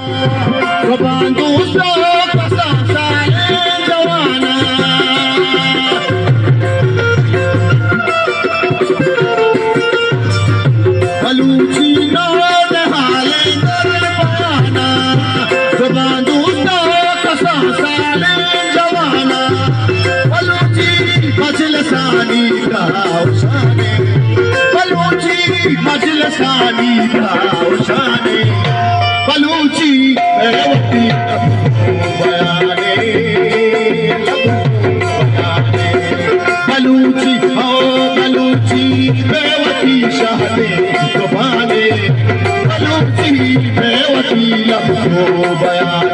बांधू तो कसा साले जवाना बलूची नौद हाले दरबाना बांधू तो कसा साले जवाना बलूची मजलसानी गावशाने बलूची मजलसानी गावशाने बलूची बेवती बयाने बलूची हो बलूची बेवती शहरे दुबाने बलूची बेवती लबो बयाने